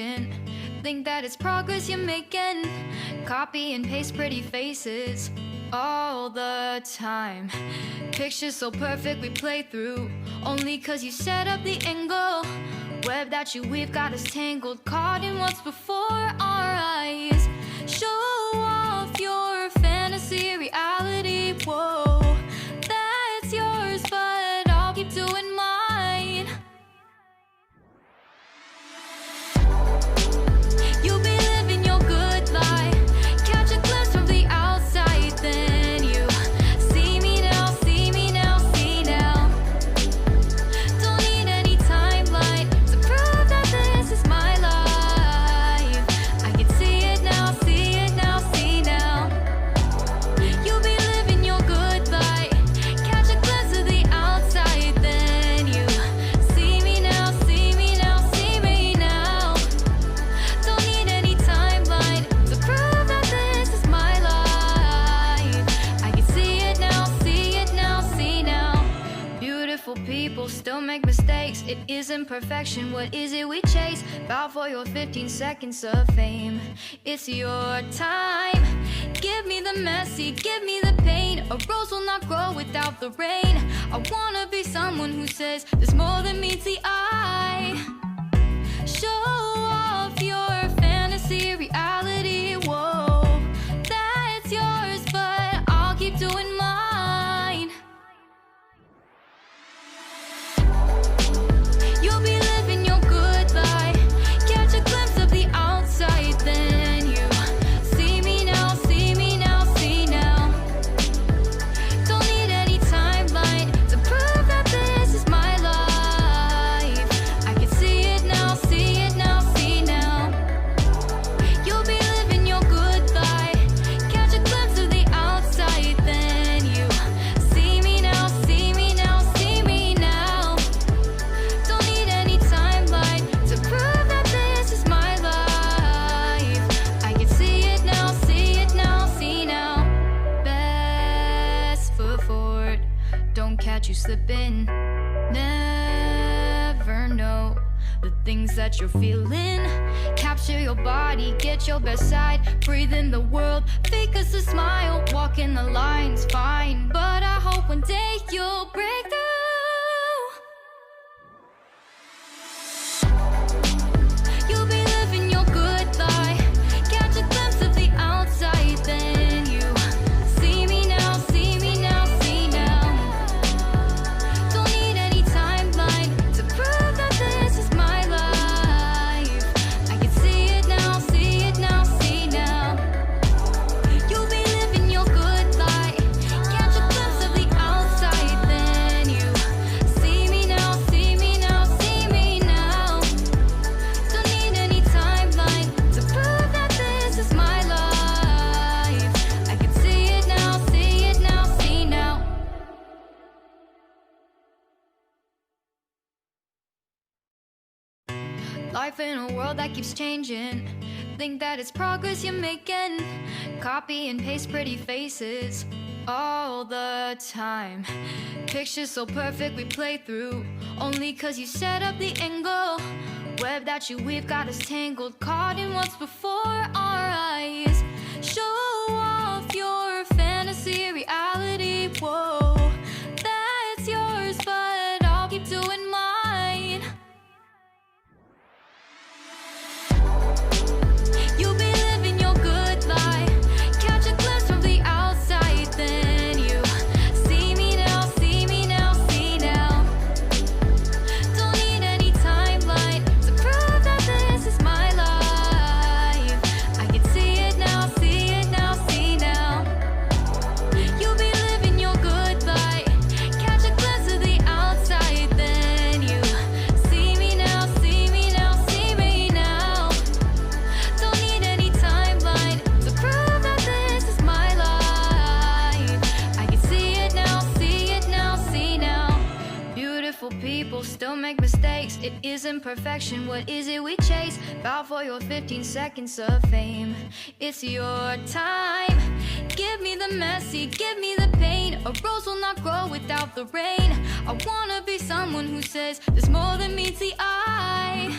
changing. Think that it's progress you're making. Copy and paste pretty faces all the time. Pictures so perfect we play through, only cause you set up the angle. Web that you weave got us tangled, caught in what's before our eyes. Show off your fantasy reality, whoa, that's yours, but I'll keep doing mine. You'll be living your good life, catch a glimpse from the outside, then you see me now, see me now, see now. Don't need any timeline to prove that this is my life. I can see it now, see it now, see now. You'll be living your good life, catch a glimpse of the outside, then you see me now, see me now, see me now. Don't need any timeline to prove that this is my life. I can see it now, see it now, see now. Beautiful people still make mistakes. It isn't perfection, what is it we chase? Bow for your 15 seconds of fame. It's your time. Give me the messy, give me the pain. A rose will not grow without the rain. I wanna be someone who says there's more than meets the eye. Show off your fantasy reality, whoa, that's yours, but I'll keep doing mine. You'll be living your good life, catch a glimpse of the outside, then you see me now, see me now, see now. Don't need any timeline to prove that this is my life. I can see it now, see it now, see now. You'll be living your good life, catch a glimpse of the outside, then you see me now, see me now, see me now. Don't need any timeline to prove that this is my life. I can see it now, see it now, see now. Best foot forward, don't catch you slipping. Never know the things that you're feeling. Capture your body, get your best side. Breathe in the world, fake us a smile. Walking the lines, fine, but I hope one day you'll break through. You'll be living your good life, catch a glimpse of the outside, then you see me now, see me now, see now. Don't need any timeline to prove that this is my life. I can see it now, see it now, see now. You'll be living your good life, catch a glimpse of the outside, then you see me now, see me now, see me now. Don't need any timeline to prove that this is my life. I can see it now, see it now, see now. Life in a world that keeps changing. Think that it's progress you're making. Copy and paste pretty faces all the time. Pictures so perfect we play through, only cause you set up the angle. Web that you weave got us tangled, caught in what's before our eyes. Show off your fantasy reality, whoa, that's yours, but I'll keep doing mine. You'll be living your good life, catch a glimpse from the outside, then you see me now, see me now, see now. Don't need any timeline to prove that this is my life. I can see it now, see it now, see now. You'll be living your good life, catch a glimpse of the outside, then you see me now, see me now, see me now. Don't need any timeline to prove that this is my life. I can see it now, see it now, see now. Beautiful people still make mistakes. It isn't perfection, what is it we chase? Bow for your 15 seconds of fame. It's your time. Give me the messy, give me the pain. A rose will not grow without the rain. I wanna be someone who says there's more than meets the eye.